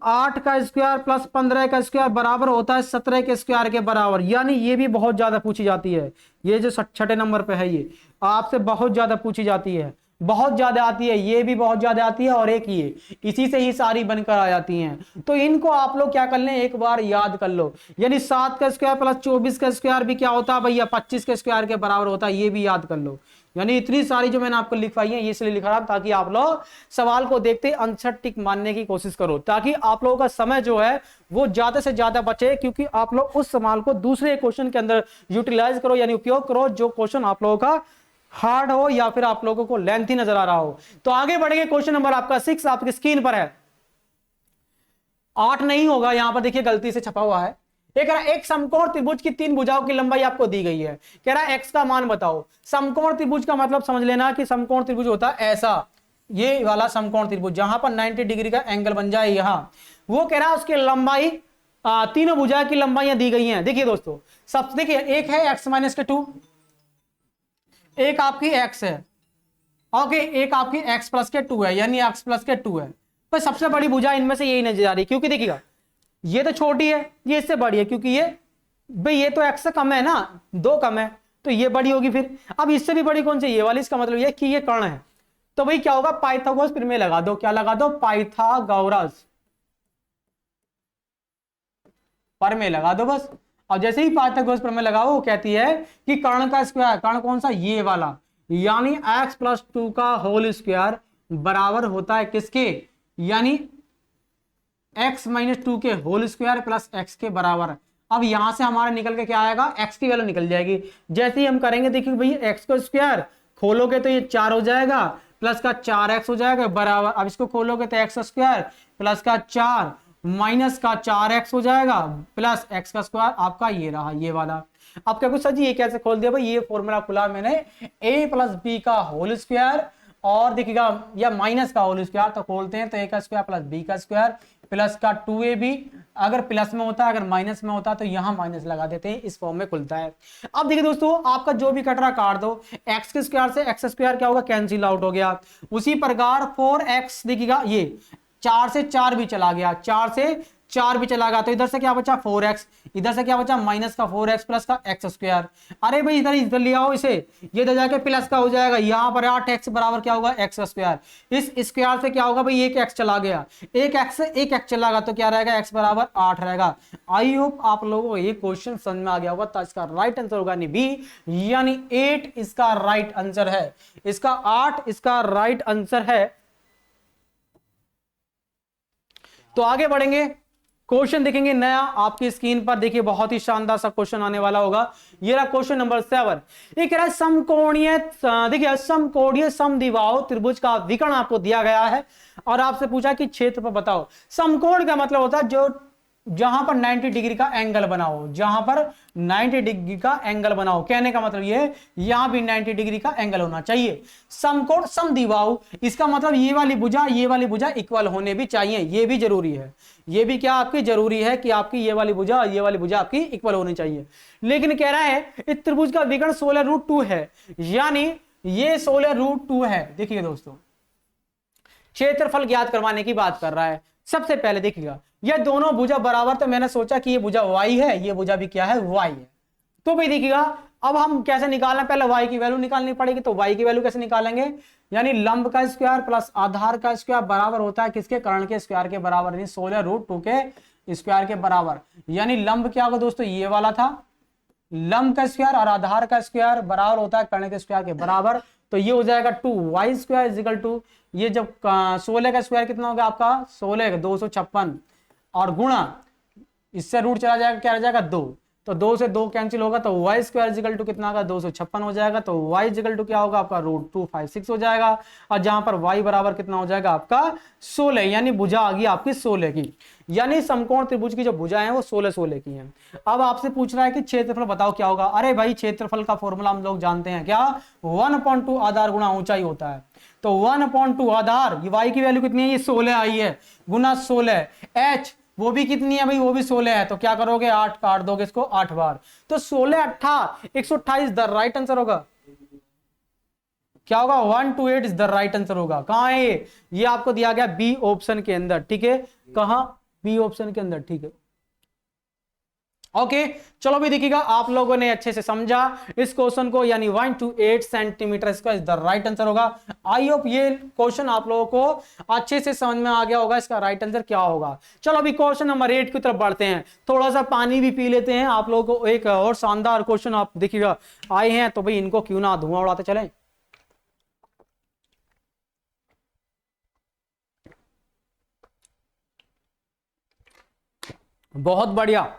8 का स्क्वायर प्लस 15 का स्क्वायर बराबर होता है 17 के स्क्वायर के बराबर। यानी ये भी बहुत ज्यादा पूछी जाती है, ये जो छठे नंबर पे है ये आपसे बहुत ज्यादा पूछी जाती है, बहुत ज्यादा आती है, ये भी बहुत ज्यादा आती है, और एक ये, इसी से ही सारी बनकर आ जाती हैं। तो इनको आप लोग क्या कर लें, एक बार याद कर लो। यानी 7 का स्क्वायर प्लस 24 का स्क्वायर भी क्या होता है भैया 25 के स्क्वायर के बराबर होता है, ये भी याद कर लो। यानी इतनी सारी जो मैंने आपको लिखवाई है, ये इसलिए लिखा रहा ताकि आप लोग सवाल को देखते आंसर टिक मानने की कोशिश करो, ताकि आप लोगों का समय जो है वो ज्यादा से ज्यादा बचे, क्योंकि आप लोग उस सवाल को दूसरे क्वेश्चन के अंदर यूटिलाइज करो, यानी उपयोग करो, जो क्वेश्चन आप लोगों का हार्ड हो या फिर आप लोगों को लेंथी नजर आ रहा हो। तो आगे बढ़ेंगे, क्वेश्चन नंबर आपका 6 आपकी स्क्रीन पर है, 8 नहीं होगा, यहां पर देखिए गलती से छपा हुआ है। एक समकोण त्रिभुज की 3 भुजाओं की लंबाई आपको दी गई है, कह रहा है एक्स का मान बताओ। समकोण त्रिभुज का मतलब समझ लेना कि समकोण त्रिभुज होता है ऐसा, ये वाला समकोण त्रिभुज जहां पर 90 डिग्री का एंगल बन जाए यहां, वो कह रहा है उसकी लंबाई, तीनों भुजा की लंबाइयां दी गई हैं। देखिए दोस्तों, सब देखिए, एक है x माइनस के 2, एक आपकी x है, ओके, एक आपकी x प्लस के 2 है, यानी x प्लस के 2 है। तो सबसे बड़ी भुजा इनमें से यही नजर आ रही है, क्योंकि देखिएगा ये तो छोटी है, ये इससे बड़ी है, क्योंकि ये भाई ये तो x से कम है ना, 2 कम है, तो ये बड़ी होगी। फिर अब इससे भी बड़ी कौन सी, ये वाली, इसका मतलब ये कि ये कर्ण है। तो भाई क्या होगा, पाइथागोरस प्रमेय लगा दो, क्या लगा दो, पाइथागोरस प्रमेय लगा दो बस। और जैसे ही पाइथागोरस प्रमेय लगाओ, वो कहती है कि कर्ण का स्क्वायर, कर्ण कौन सा, ये वाला, यानी x प्लस 2 का होल स्क्वायर बराबर होता है किसके, यानी x माइनस 2 के होल स्क्वायर प्लस x के बराबर। अब यहां से हमारा निकल के क्या आएगा, x की वैल्यू निकल जाएगी। जैसे ही हम करेंगे, देखिए भाई x को स्क्वायर खोलोगे तो ये 4 हो जाएगा, प्लस का 4x हो जाएगा बराबर, अब इसको खोलोगे तो x स्क्वायर प्लस का 4 माइनस का 4x हो जाएगा, प्लस x का स्क्वायर आपका ये रहा, ये वाला। अब क्या कुछ सर जी ये कैसे खोल दिया भाई, ये फॉर्मूला खुला मैंने, a प्लस बी का होल स्क्वायर, और देखिएगा या माइनस का होल स्क्वायर, तो खोलते हैं तो a का स्क्वायर प्लस b का स्क्वायर प्लस का 2ab, अगर प्लस में होता है, अगर माइनस में होता है तो यहां माइनस लगा देते हैं, इस फॉर्म में खुलता है। अब देखिए दोस्तों, आपका जो भी कट रहा काट दो, x के स्क्वायर से x स्क्वायर क्या होगा, कैंसिल आउट हो गया। उसी प्रकार 4x देखिएगा, ये 4 से 4 भी चला गया, 4 से 4 भी चला गया, तो इधर से क्या बचा 4x, इधर से क्या बचा माइनस का 4x प्लस का x स्क्वायर। अरे भाई इधर ले आओ इसे, ये इधर जाके प्लस का हो जाएगा, यहाँ पर 8x बराबर क्या होगा, x स्क्वायर। इस स्क्वायर से क्या होगा भाई, एक x चला गया, एक x से एक x चला गया, तो क्या रहेगा, x बराबर 8 रहेगा। आई होप आप लोगों को ये क्वेश्चन समझ में आ गया होगा। तो इसका राइट आंसर होगा बी, यानी 8 इसका राइट आंसर है, इसका 8 इसका राइट आंसर है। तो आगे बढ़ेंगे, क्वेश्चन देखेंगे नया आपकी स्क्रीन पर, देखिए बहुत ही शानदार सा क्वेश्चन आने वाला होगा। ये रहा क्वेश्चन नंबर 7, ये कह रहा है समकोणीय, देखिए समकोणीय समद्विबाहु त्रिभुज का विकर्ण आपको दिया गया है, और आपसे पूछा कि क्षेत्र पर बताओ। समकोण का मतलब होता है जो जहां पर 90 डिग्री का एंगल बनाओ, जहां पर 90 डिग्री का एंगल बनाओ। कहने का मतलब ये यहां भी 90 डिग्री का एंगल होना चाहिए। समकोण समद्विबाहु, इसका मतलब ये वाली भुजा इक्वल होने भी चाहिए, ये भी जरूरी है। ये भी क्या आपकी जरूरी है कि आपकी ये वाली भुजा आपकी इक्वल होनी चाहिए। लेकिन कह रहा है इस त्रिभुज का विकर्ण 16√2 है, यानी ये 16√2 है। देखिए दोस्तों, क्षेत्रफल ज्ञात करवाने की बात कर रहा है। सबसे पहले देखिएगा, ये दोनों भुजा बराबर, तो मैंने सोचा कि ये भुजा y है, ये भुजा भी क्या है, y है। तो भाई देखिएगा, अब हम कैसे निकालना, पहले y की वैल्यू निकालनी पड़ेगी। तो y की वैल्यू कैसे निकालेंगे, यानी लंब का स्क्वायर प्लस आधार का स्क्वायर बराबर होता है किसके, कर्ण के स्क्वायर के बराबर, यानी 16√2 के स्क्वायर के बराबर। यानी लंब क्या होगा दोस्तों, ये वाला था, लंब का स्क्वायर और आधार का स्क्वायर बराबर होता है कर्ण के स्क्वायर के बराबर। तो ये हो जाएगा 2y² इजिकल टू, ये जब 16 का स्क्वायर कितना होगा आपका, 16 256, और गुणा इससे रूट चला जाएगा, क्या रह जाएगा 2, तो 2 से 2 कैंसिल होगा, तो y² इजिकल टू कितना होगा, 256 हो जाएगा। तो y इजिकल टू क्या होगा आपका, √256 हो जाएगा। और जहां पर y बराबर कितना हो जाएगा आपका 16, यानी भुजा आ गई आपकी 16 की। यानी समकोण त्रिभुज की जो भुजा है वो 16 की है। अब आपसे पूछ रहा है कि क्षेत्रफल बताओ क्या होगा। अरे भाई, क्षेत्रफल का फॉर्मूला हम लोग जानते हैं, क्या, 1/2 आधार गुणा ऊंचाई होता है। तो 1/2 आधार, y की वैल्यू कितनी है, ये 16 आई है, गुना 16, h वो भी कितनी है भाई, वो भी 16 है। तो क्या करोगे, 8 काट दोगे इसको 8 बार, तो 16 8 128 द राइट आंसर होगा। क्या होगा, 128 इज द राइट आंसर होगा। कहां है ये आपको दिया गया बी ऑप्शन के अंदर, ठीक है, कहां, बी ऑप्शन के अंदर, ठीक है। ओके, चलो भी देखिएगा, आप लोगों ने अच्छे से समझा इस क्वेश्चन को, यानी 128 सेंटीमीटर इसका द राइट आंसर होगा। आई होप ये क्वेश्चन आप लोगों को अच्छे से समझ में आ गया होगा, इसका राइट आंसर क्या होगा। चलो अभी क्वेश्चन नंबर 8 की तरफ बढ़ते हैं, थोड़ा सा पानी भी पी लेते हैं। आप लोगों को एक और शानदार क्वेश्चन आप देखिएगा आए हैं, तो भाई इनको क्यों ना धुआं उड़ाते चले। बहुत बढ़िया,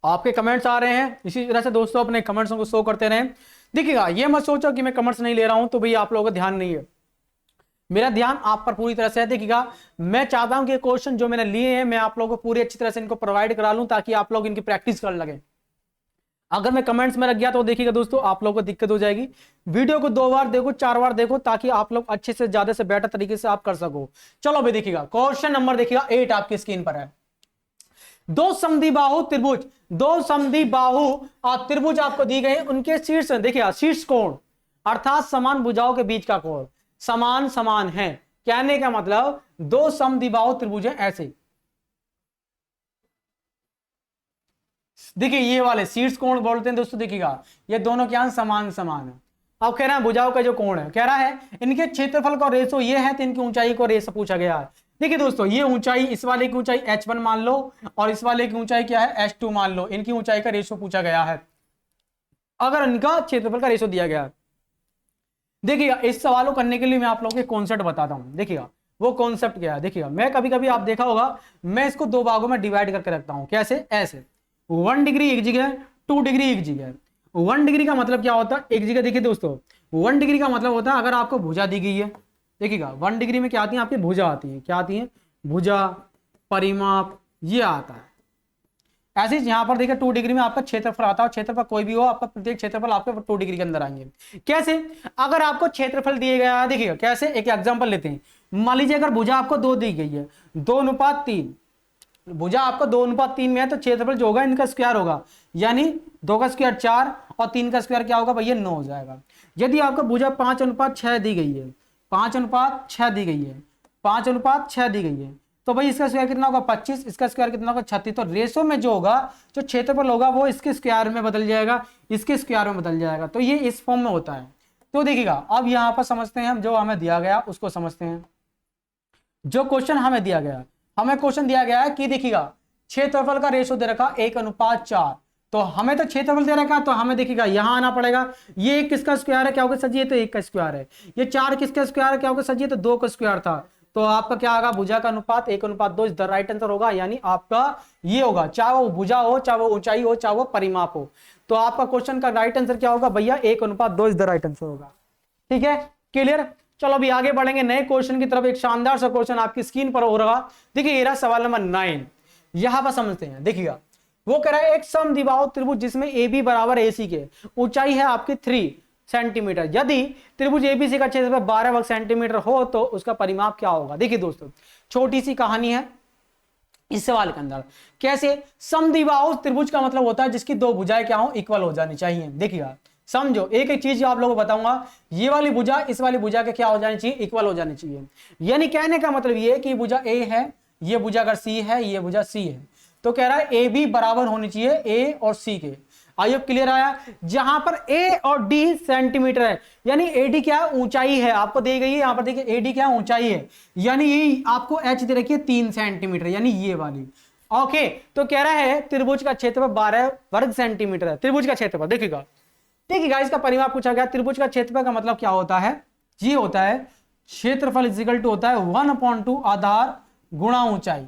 आपके कमेंट्स आ रहे हैं, इसी तरह से दोस्तों अपने कमेंट्स को शो करते रहें। देखिएगा, ये मत सोचो कि मैं कमेंट्स नहीं ले रहा हूं तो भाई आप लोगों का ध्यान नहीं है, मेरा ध्यान आप पर पूरी तरह से है। देखिएगा, मैं चाहता हूं कि क्वेश्चन जो मैंने लिए हैं मैं आप लोगों को पूरी अच्छी तरह से इनको प्रोवाइड करा लूं, ताकि आप लोग इनकी प्रैक्टिस करने लगे। अगर मैं कमेंट्स में लग गया तो देखिएगा दोस्तों, आप लोगों को दिक्कत हो जाएगी। वीडियो को 2 बार देखो, 4 बार देखो, ताकि आप लोग अच्छे से ज्यादा से बेटर तरीके से आप कर सको। चलो भाई देखिएगा, क्वेश्चन नंबर देखिएगा 8 आपकी स्क्रीन पर है। दो समद्विबाहु त्रिभुज, दो समद्विबाहु और त्रिभुज आपको दी गई, उनके शीर्ष देखिए, शीर्ष कोण अर्थात समान भुजाओं के बीच का कोण समान समान है। कहने का मतलब दो समद्विबाहु त्रिभुज हैं ऐसे, देखिए ये वाले शीर्ष कोण बोलते हैं दोस्तों। देखिएगा, ये दोनों क्या समान समान है। अब कह रहा है भुजाओं का जो कोण है, कह रहा है इनके क्षेत्रफल का रेशो ये है, तो इनकी ऊंचाई को रेशो पूछा गया है। देखिए दोस्तों, ये ऊंचाई, इस वाले की ऊंचाई h1 मान लो, और इस वाले की ऊंचाई क्या है, h2 मान लो। इनकी ऊंचाई का रेशो पूछा गया है, अगर इनका क्षेत्रफल का रेशो दिया गया है। देखिएगा, इस सवाल को करने के लिए मैं आप लोगों को कॉन्सेप्ट बताता हूं। देखिएगा, वो कॉन्सेप्ट क्या है। देखिएगा, मैं कभी कभी आप देखा होगा, मैं इसको 2 भागों में डिवाइड करके रखता हूं। कैसे, ऐसे 1 डिग्री एक जगह, 2 डिग्री एक जगह। 1 डिग्री का मतलब क्या होता है, एक जगह। देखिए दोस्तों, 1 डिग्री का मतलब होता है अगर आपको भुजा दी गई है। देखिएगा, 1 डिग्री में क्या आती है, आपकी भुजा आती है। क्या आती है, भुजा, परिमाप, ये आता है। ऐसे ही यहां पर देखिए 2 डिग्री में आपका क्षेत्रफल आता है। क्षेत्रफल कोई भी हो, आपका प्रत्येक क्षेत्रफल आपके 2 डिग्री के अंदर आएंगे। कैसे, अगर आपको क्षेत्रफल दिए गया है, देखिएगा कैसे, एक एग्जांपल लेते हैं। मान लीजिए अगर भुजा आपको 2 दी गई है, 2:3, भुजा आपको 2:3 में है, तो क्षेत्रफल जो होगा इनका स्क्वायर होगा, यानी 2 का स्क्वायर 4 और 3 का स्क्वायर क्या होगा भैया, 9 हो जाएगा। यदि आपको भुजा 5:6 दी गई है, 5:6 दी गई है, 5:6 दी गई है, तो भाई इसका स्क्वायर कितना होगा 25, इसका स्क्वायर कितना होगा 36। तो रेशो में जो होगा, जो क्षेत्रफल होगा वो इसके स्क्वायर में बदल जाएगा, इसके स्क्वायर में बदल जाएगा। तो ये इस फॉर्म में होता है। तो देखिएगा, अब यहाँ पर समझते हैं हम, जो हमें दिया गया उसको समझते हैं। जो क्वेश्चन हमें दिया गया, हमें क्वेश्चन दिया गया है कि देखिएगा क्षेत्रफल का रेशो दे रखा 1:4, तो हमें तो क्षेत्रफल दे रखा, तो हमें देखिएगा यहाँ आना पड़ेगा। ये 1 किसका स्क्वायर है, क्या होगा सजी, तो 1 का स्क्वायर है। ये 4 किसका स्क्वायर है, क्या होगा सजी, तो 2 का स्क्वायर था। तो आपका क्या होगा, भुजा का अनुपात 1:2 द राइट आंसर होगा। यानी आपका ये होगा, चाहे वो भुजा हो, चाहे वो ऊंचाई हो, चाहे वो परिमाप हो, तो आपका क्वेश्चन का राइट आंसर क्या होगा भैया, 1:2 द राइट आंसर होगा। ठीक है, क्लियर। चलो अभी आगे बढ़ेंगे नए क्वेश्चन की तरफ। एक शानदार सा क्वेश्चन आपकी स्क्रीन पर हो रहा, देखिए ये रहा सवाल नंबर 9। यहां पर समझते हैं, देखिएगा वो कह रहा है एक समद्विबाहु त्रिभुज जिसमें ए बी बराबर ए सी के, ऊंचाई है आपकी 3 सेंटीमीटर, यदि त्रिभुज एबीसी का क्षेत्रफल 12 वर्ग सेंटीमीटर हो तो उसका परिमाप क्या होगा। देखिए दोस्तों, छोटी सी कहानी है इस सवाल के अंदर। कैसे? समद्विबाहु त्रिभुज का मतलब होता है जिसकी दो भुजाएं क्या हो, इक्वल हो जानी चाहिए। देखिएगा समझो, एक एक चीज आप लोगों को बताऊंगा, ये वाली भुजा इस वाली भुजा के क्या हो जानी चाहिए, इक्वल हो जानी चाहिए। यानी कहने का मतलब ये कि भुजा ए है, ये भुजा अगर सी है, ये भुजा सी है, तो कह रहा है ए बी बराबर होनी चाहिए ए और सी के। आइए क्लियर आया? जहां पर ए और डी सेंटीमीटर है, यानी एडी क्या ऊंचाई है आपको दी गई है, यहां पर देखिए एडी क्या ऊंचाई है, यानी ये आपको एच दे रखी है 3 सेंटीमीटर, यानी ये वाली। ओके, तो कह रहा है त्रिभुज का क्षेत्रफल 12 वर्ग सेंटीमीटर है, त्रिभुज का क्षेत्रफल। देखिएगा देखिएगा इसका परिमाप पूछा गया। त्रिभुज का क्षेत्रफल का मतलब क्या होता है, ये होता है क्षेत्रफल इक्वल टू होता है 1/2 आधार गुणा ऊंचाई,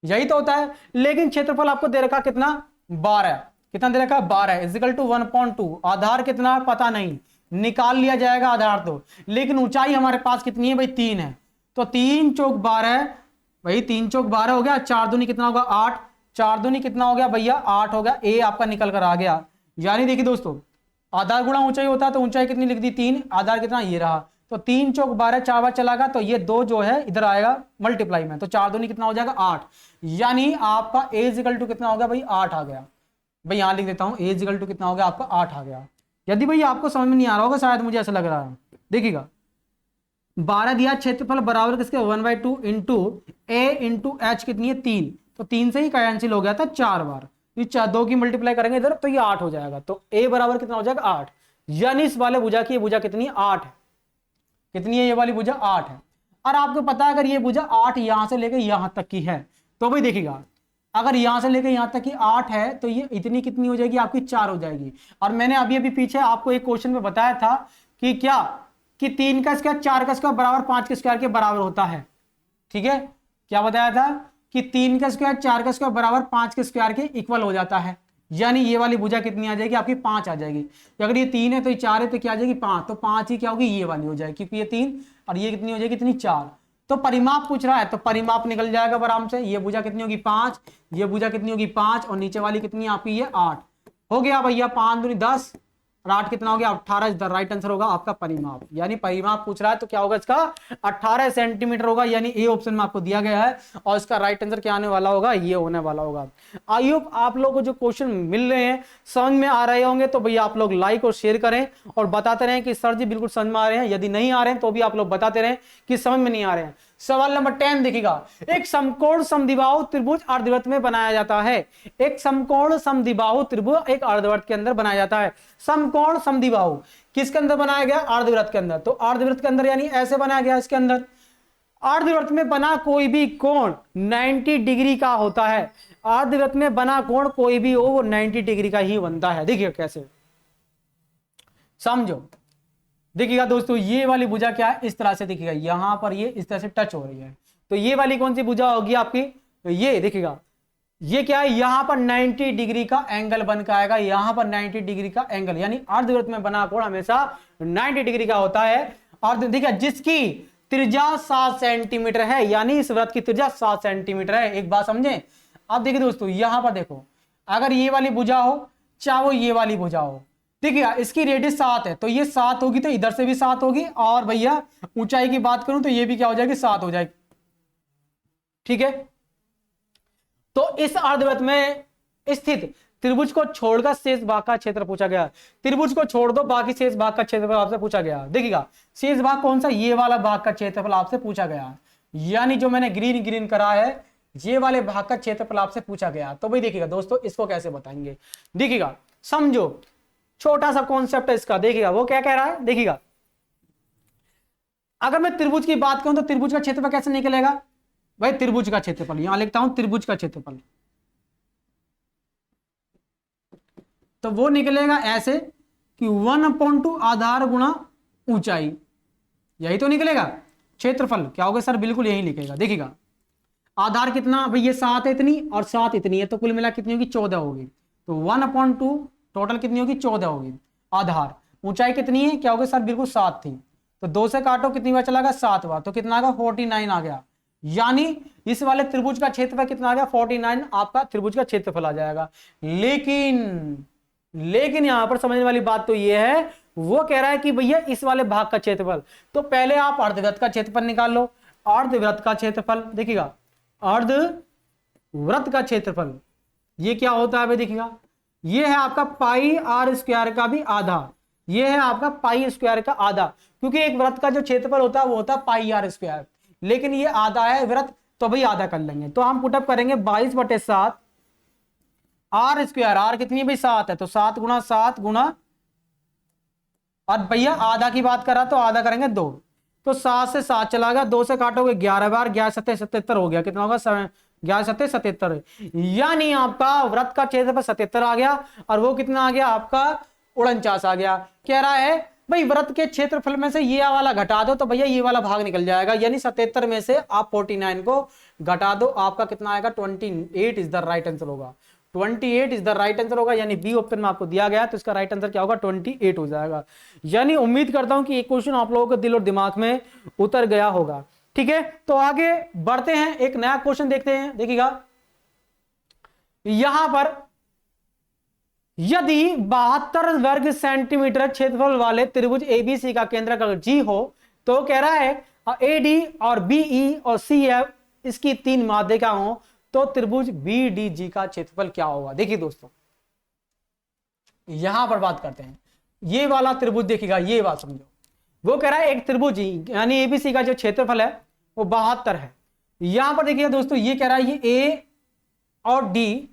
यही तो होता है। लेकिन क्षेत्रफल आपको दे रखा कितना, 12, कितना दे रखा 12 इक्वल टू 1/2, आधार कितना पता नहीं, निकाल लिया जाएगा आधार तो, लेकिन ऊंचाई हमारे पास कितनी है भाई 3 है, तो 3 चौक 12 भाई, 3 चौक 12 हो गया, 4 दूनी कितना होगा 8, 4 दूनी कितना हो गया भैया 8 हो गया, ए आपका निकल कर आ गया। यानी देखिए दोस्तों, आधार गुणा ऊंचाई होता है तो ऊंचाई कितनी लिख दी 3, आधार कितना ये रहा, तो 3 चौक 12, 4 बार चला गया, तो ये 2 जो है इधर आएगा मल्टीप्लाई में, तो 4 दूनी कितना हो जाएगा 8, यानी आपका ए इक्वल टू कितना हो गया भाई 8 आ गया। भाई यहां लिख देता हूं, ए इक्वल टू कितना हो गया आपका 8 आ गया। यदि भाई आपको समझ में नहीं आ रहा होगा शायद, मुझे ऐसा लग रहा है, देखिएगा 12 दिया, क्षेत्रफल बराबर किसके 1/2 इंटू ए इंटू एच कितनी है 3, तो 3 से ही कैंसिल हो गया था 4 बार, ये 2 की मल्टीप्लाई करेंगे इधर तो ये 8 हो जाएगा, तो ए बराबर कितना हो जाएगा 8, यानी इस वाले भुजा की ये भुजा कितनी है 8 है, कितनी है ये वाली भुजा 8 है। और आपको पता है अगर ये भुजा 8 यहां से लेकर यहां तक की है, तो भाई देखिएगा अगर यहां से लेकर यहां तक की 8 है तो ये इतनी कितनी हो जाएगी आपकी 4 हो जाएगी। और मैंने अभी अभी पीछे आपको एक क्वेश्चन में बताया था कि क्या, कि 3 का स्क्वायर 4 का स्क्वायर बराबर 5 के स्क्वायर के बराबर होता है, ठीक है, क्या बताया था कि 3 का स्क्वायर 4 का स्क्वायर बराबर 5 के स्क्वायर के इक्वल हो जाता है, यानी ये वाली भुजा कितनी आ जाएगी आपकी 5 आ जाएगी। अगर ये 3 है तो ये 4 है तो क्या आ जाएगी 5, तो 5 ही क्या होगी ये वाली हो जाएगी, क्योंकि ये 3 और ये कितनी हो जाएगी इतनी 4, तो परिमाप पूछ रहा है तो परिमाप निकल जाएगा आराम से। ये भुजा कितनी होगी 5, ये भुजा कितनी होगी 5 और नीचे वाली कितनी आपकी ये 8 हो गया भैया, 5 दूनी 10 और 8 कितना हो गया 18, द राइट आंसर होगा आपका परिमाप। यानी परिमाप पूछ रहा है तो क्या होगा इसका 18 सेंटीमीटर होगा, यानी ए ऑप्शन में आपको दिया गया है और इसका राइट आंसर क्या आने वाला होगा, ये होने वाला होगा। आई होप आप लोगों को जो क्वेश्चन मिल रहे हैं समझ में आ रहे होंगे, तो भैया आप लोग लाइक और शेयर करें और बताते रहें कि सर जी बिल्कुल समझ में आ रहे हैं, यदि नहीं आ रहे हैं तो भी आप लोग बताते रहें कि समझ में नहीं आ रहे हैं। सवाल नंबर 10 देखिएगा, एक समकोण समद्विबाहु त्रिभुज अर्धवृत्त में बनाया जाता है, एक समकोण समद्विबाहु त्रिभुज एक अर्धवृत्त के अंदर बनाया जाता है। समकोण समद्विबाहु किसके अंदर बनाया गया, अर्धवृत्त के अंदर, तो अर्धवृत्त के अंदर यानी ऐसे बनाया गया, इसके अंदर अर्धवृत्त में बना कोई भी कोण 90 डिग्री का होता है, अर्धवृत्त में बना कोण कोई भी हो वो 90 डिग्री का ही बनता है। देखिए कैसे समझो, देखिएगा दोस्तों ये वाली भुजा क्या है इस तरह से दिखेगा, यहां पर ये इस तरह से टच हो रही है, तो ये वाली कौन सी भुजा होगी आपकी, तो ये देखिएगा ये क्या है, यहां पर 90 डिग्री का एंगल बन के आएगा, यहां पर 90 डिग्री का एंगल, यानी अर्धवृत्त में बना कोण हमेशा 90 डिग्री का होता है। और देखिए जिसकी त्रिज्या 7 सेंटीमीटर है, यानी इस वृत्त की त्रिज्या 7 सेंटीमीटर है। एक बात समझे, अब देखिए दोस्तों यहां पर देखो, अगर ये वाली भुजा हो चाहे वो ये वाली भुजा हो, देखिए इसकी रेडियस 7 है तो ये 7 होगी, तो इधर से भी 7 होगी, और भैया ऊंचाई की बात करूं तो ये भी क्या हो जाएगी 7 हो जाएगी, ठीक है। तो इस अर्धवृत्त में स्थित त्रिभुज को छोड़कर शेष भाग का क्षेत्र पूछा गया, त्रिभुज को छोड़ दो बाकी शेष भाग का क्षेत्रफल आपसे पूछा गया। देखिएगा शेष भाग कौन सा, ये वाला भाग का क्षेत्रफल आपसे पूछा गया, यानी जो मैंने ग्रीन ग्रीन करा है ये वाले भाग का क्षेत्रफल आपसे पूछा गया। तो भाई देखिएगा दोस्तों इसको कैसे बताएंगे, देखिएगा समझो छोटा सा कॉन्सेप्ट है इसका। देखिएगा वो क्या कह रहा है, देखिएगा अगर मैं त्रिभुज की बात करूं तो त्रिभुज का क्षेत्रफल कैसे निकलेगा भाई, त्रिभुज का क्षेत्रफल यहां लिखता हूं, त्रिभुज का क्षेत्रफल तो वो निकलेगा ऐसे कि 1/2 आधार गुणा ऊंचाई, यही तो निकलेगा क्षेत्रफल। क्या होगा सर, बिल्कुल यही लिखेगा। देखिएगा आधार कितना भाई, ये 7 है इतनी और 7 इतनी है, तो कुल मिला कितनी होगी 14 होगी, तो 1/2 टोटल कितनी होगी 14 होगी। आधार ऊंचाई कितनी है, क्या होगा सर बिल्कुल 7 थी, तो 2 से काटो कितनी बार चला गया 7 बार, तो कितना आ गया 49 आ गया। यानी इस वाले त्रिभुज का क्षेत्रफल कितना आ गया 49 आपका त्रिभुज का क्षेत्रफल आ जाएगा। लेकिन यहां पर समझने वाली बात तो ये है, वो कह रहा है कि भैया इस वाले भाग का क्षेत्रफल, तो पहले आप अर्धवृत्त का क्षेत्रफल निकाल लो। अर्धवृत्त का क्षेत्रफल देखिएगा, अर्धवृत्त का क्षेत्रफल ये क्या होता है भाई, देखिएगा ये है आपका पाई आर स्क्वायर का भी आधा, ये है आपका पाई स्क्वायर का आधा, क्योंकि एक वृत्त का जो क्षेत्रफल होता है वो होता है पाई आर स्क्वायर, लेकिन ये आधा है वृत्त, तो भाई आधा कर लेंगे। तो हम पुटअप करेंगे 22/7 आर स्क्वायर, आर कितनी भाई 7 है, तो 7 गुणा 7 गुणा, और भैया आधा की बात करा तो आधा करेंगे 2, तो 7 से 7 चला गया, 2 से काटोगे 11 बार, 11 7 77 हो गया, कितना होगा 11 7 77, यानी आपका वृत्त का क्षेत्रफल 77 आ गया, और वो कितना आ गया आपका 49 आ गया। कह रहा है भाई वृत्त के क्षेत्रफल में से ये वाला घटा दो, तो भैया ये वाला भाग निकल जाएगा, यानी 77 में से आप 49 को घटा दो, आपका कितना आएगा 28 इज द राइट आंसर होगा, 28 इज द राइट आंसर होगा, यानी बी ऑप्शन में आपको दिया गया, तो इसका राइट आंसर क्या होगा 28 हो जाएगा। यानी उम्मीद करता हूं कि ये क्वेश्चन आप लोगों के दिल और दिमाग में उतर गया होगा। ठीक है, तो आगे बढ़ते हैं, एक नया क्वेश्चन देखते हैं। देखिएगा यहां पर यदि 72 वर्ग सेंटीमीटर क्षेत्रफल वाले त्रिभुज एबीसी का केंद्रक अगर जी हो, तो कह रहा है एडी और बीई और सीएफ इसकी 3 माध्यिका हो, तो त्रिभुज बीडीजी का क्षेत्रफल क्या होगा। देखिए दोस्तों यहां पर बात करते हैं, ये वाला त्रिभुज देखिएगा, ये बात समझो, वो कह रहा है एक त्रिभुज यानी एबीसी का जो क्षेत्रफल है वो 72 है। यहां पर देखिएगा दोस्तों, ये कह रहा है ये ए और डी,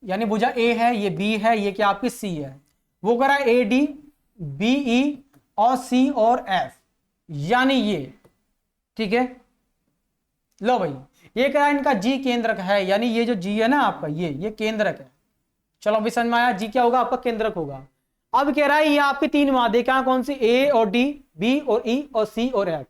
यानी भुजा ए है, ये बी है, ये क्या आपकी सी है, वो कह रहा है ए डी बी ई और सी और एफ, यानी ये, ठीक है। लो भाई ये कह रहा है इनका जी केंद्रक है, यानी ये जो जी है ना आपका, ये केंद्रक है। चलो अभी समझ में आया, जी क्या होगा आपका केंद्रक होगा। अब कह रहा है ये आपकी 3 माध्यिका कौन सी, ए और डी, बी और ई और सी और एफ।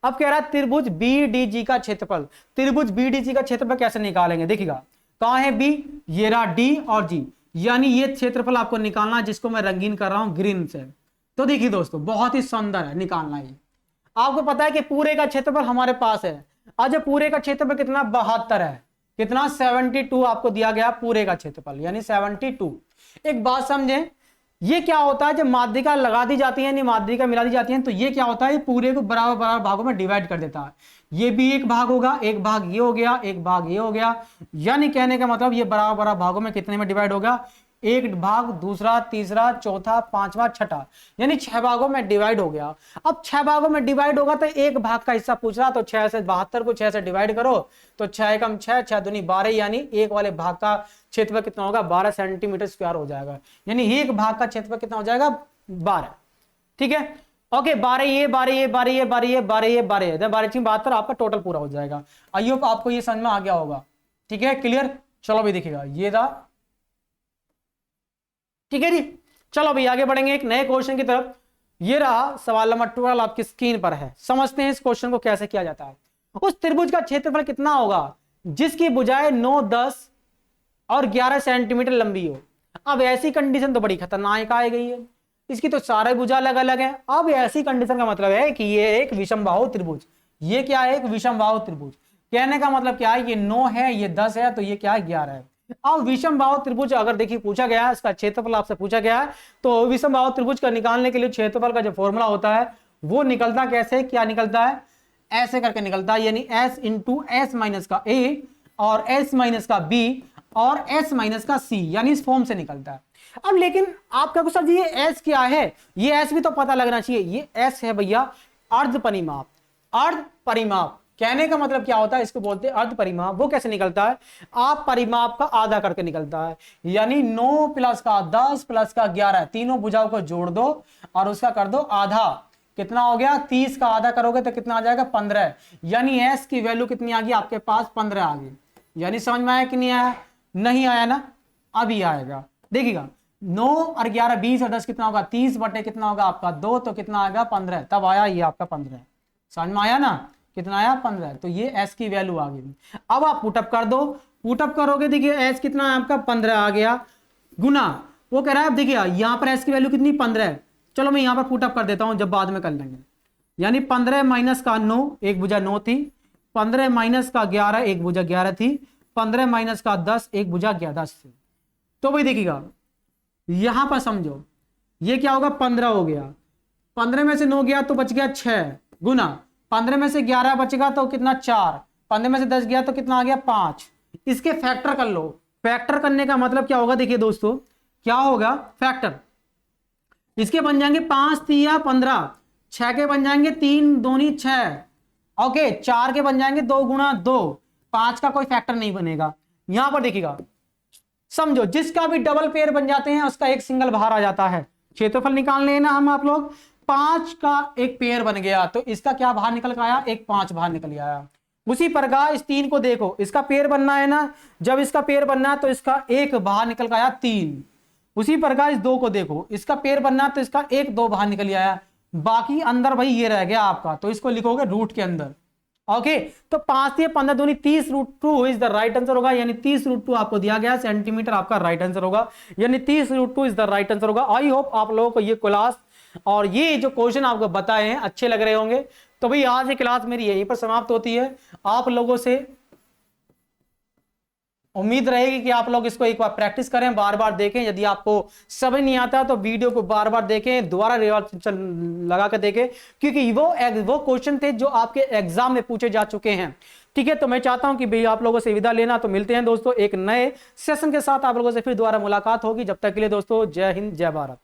अब कह रहा है त्रिभुज बीडीजी का क्षेत्रफल, त्रिभुज बीडीजी का क्षेत्रफल कैसे निकालेंगे। देखिएगा कहां है बी, ये रहा डी और जी, यानी ये क्षेत्रफल आपको निकालना है, जिसको मैं रंगीन कर रहा हूं ग्रीन से। तो देखिए दोस्तों बहुत ही सुंदर है निकालना, ये आपको पता है कि पूरे का क्षेत्रफल हमारे पास है, आज पूरे का क्षेत्रफल कितना 72 है, कितना 72 आपको दिया गया पूरे का क्षेत्रफल, यानी 72। एक बात समझें, ये क्या होता है जब माध्यिका लगा दी जाती है यानी माध्यिका मिला दी जाती है, तो ये क्या होता है, ये पूरे को बराबर बराबर भागों में डिवाइड कर देता है। ये भी एक भाग होगा, एक भाग ये हो गया, एक भाग ये हो गया, यानी कहने का मतलब ये बराबर बराबर भागों में कितने में डिवाइड होगा, एक भाग, दूसरा, तीसरा, चौथा, पांचवा, छठा, यानी 6 भागों में डिवाइड हो गया। अब 6 भागों में डिवाइड होगा तो एक भाग का हिस्सा पूछ रहा, तो 6 से 72 को 6 से डिवाइड करो, तो 6 कम 6, 6 दूनी 12, यानी एक वाले भाग का क्षेत्रफल कितना होगा 12 सेंटीमीटर स्क्वायर हो जाएगा, यानी एक भाग का क्षेत्रफल कितना हो जाएगा 12। ठीक है, ओके, 12 ये 12 ये 12 ये 12 ये 12 ये 12 ये 12 72 आपका टोटल पूरा हो जाएगा। आई होप आपको ये समझ में आ गया होगा। ठीक है, क्लियर। चलो भाई देखिएगा ये था, ठीक है जी। चलो भाई आगे बढ़ेंगे एक नए क्वेश्चन की तरफ। ये रहा सवाल नंबर 12 आपकी स्क्रीन पर है, समझते हैं इस क्वेश्चन को कैसे किया जाता है। उस त्रिभुज का क्षेत्रफल कितना होगा जिसकी भुजाएं 9, 10 और 11 सेंटीमीटर लंबी हो। अब ऐसी कंडीशन तो बड़ी खतरनाक आ गई है, इसकी तो सारे भुजा अलग अलग है। अब ऐसी कंडीशन का मतलब है कि ये एक विषमबाहु त्रिभुज, ये क्या है एक विषमबाहु त्रिभुज। कहने का मतलब क्या है, ये 9 है, ये 10 है, तो ये क्या है 11 है। अब विषमबाहु त्रिभुज अगर देखिए पूछा गया है, इसका क्षेत्रफल आपसे पूछा गया है, तो विषमबाहु त्रिभुज का निकालने के लिए क्षेत्रफल का जो फॉर्मूला होता है वो निकलता कैसे, क्या निकलता है, ऐसे करके निकलता है, यानी s इंटू एस माइनस का a और s माइनस का b और s माइनस का c, यानी इस फॉर्म से निकलता है। अब लेकिन आप क्या सर जी ये s क्या है, ये s भी तो पता लगना चाहिए। ये s है भैया अर्ध परिमाप, अर्ध परिमाप कहने का मतलब क्या होता है, इसको बोलते हैं अर्ध परिमाप। वो कैसे निकलता है, आप परिमाप का आधा करके निकलता है, यानी 9 प्लस का 10 प्लस का 11, तीनों भुजाओं को जोड़ दो और उसका कर दो आधा, कितना हो गया 30 का आधा करोगे तो कितना आ जाएगा 15, यानी s की वैल्यू कितनी आ गई आपके पास 15 आ गई। यानी समझ में आया कि नहीं आया, नहीं आया ना, अभी आएगा। देखिएगा 9 और 11 20 और 10 कितना होगा 30 बटे कितना होगा आपका 2, तो कितना आएगा 15, तब आया ये आपका 15। समझ में आया ना, कितना आया 15, तो ये s की वैल्यू आ गई। अब आप पुटअप कर दो, पुटअप करोगे देखिए s कितना है आपका 15 आ गया, गुना वो कह रहा है, देखिए यहाँ पर s की वैल्यू कितनी 15 है। चलो मैं यहाँ पर पुटअप कर देता हूँ, जब बाद में कर लेंगे। यानी 15 माइनस का 9, एक भुजा 9 थी, 15 माइनस का 11 एक भुजा 11 थी, 15 माइनस का 10 एक भुजा 10 थी। तो भाई देखिएगा यहां पर समझो ये क्या होगा 15 हो गया, 15 में से 9 गया तो बच गया 6 गुना 15 में से 11 बचेगा तो कितना 4, 15 में से 10 गया तो कितना आ गया 5। इसके फैक्टर कर लो। फैक्टर करने का मतलब क्या होगा देखिए दोस्तों, क्या होगा फैक्टर, इसके बन जाएंगे 5 तिया 15, 6 के बन जाएंगे 3 दूनी 6, ओके 4 के बन जाएंगे 2 गुना 2, 5 का कोई फैक्टर नहीं बनेगा। यहां पर देखिएगा समझो जिसका भी डबल पेयर बन जाते हैं उसका एक सिंगल बाहर आ जाता है। क्षेत्रफल निकालने हैं ना हम आप लोग, 5 का एक पेयर बन गया तो इसका क्या बाहर निकल कर आया, एक 5 बाहर निकल आया। उसी प्रकार इस 3 को देखो, इसका पेयर बनना है ना, जब इसका पेयर बनना है तो इसका एक बाहर निकल कर आया 3। उसी प्रकार इस 2 को देखो, इसका पेयर बनना है तो इसका एक 2 बाहर निकल आया, बाकी अंदर भाई ये रह गया आपका, तो इसको लिखोगे रूट के अंदर। ओके तो 5 से 15 दूनी 30 √2 इज द राइट आंसर होगा, यानी 30 √2 आपको दिया गया सेंटीमीटर आपका राइट आंसर होगा, यानी 30 √2 इज द राइट आंसर होगा। आई होप आप लोगों को ये क्लास और ये जो क्वेश्चन आपको बताए हैं अच्छे लग रहे होंगे। तो भाई आज की क्लास मेरी यहीं पर समाप्त होती है। आप लोगों से उम्मीद रहेगी कि आप लोग इसको एक बार प्रैक्टिस करें, बार बार देखें, यदि आपको समझ नहीं आता तो वीडियो को बार बार देखें, दोबारा लगा कर देखें, क्योंकि वो क्वेश्चन थे जो आपके एग्जाम में पूछे जा चुके हैं। ठीक है, तो मैं चाहता हूं कि भाई आप लोगों से विदा लेना। तो मिलते हैं दोस्तों एक नए सेशन के साथ, आप लोगों से फिर दोबारा मुलाकात होगी। जब तक के लिए दोस्तों जय हिंद जय भारत।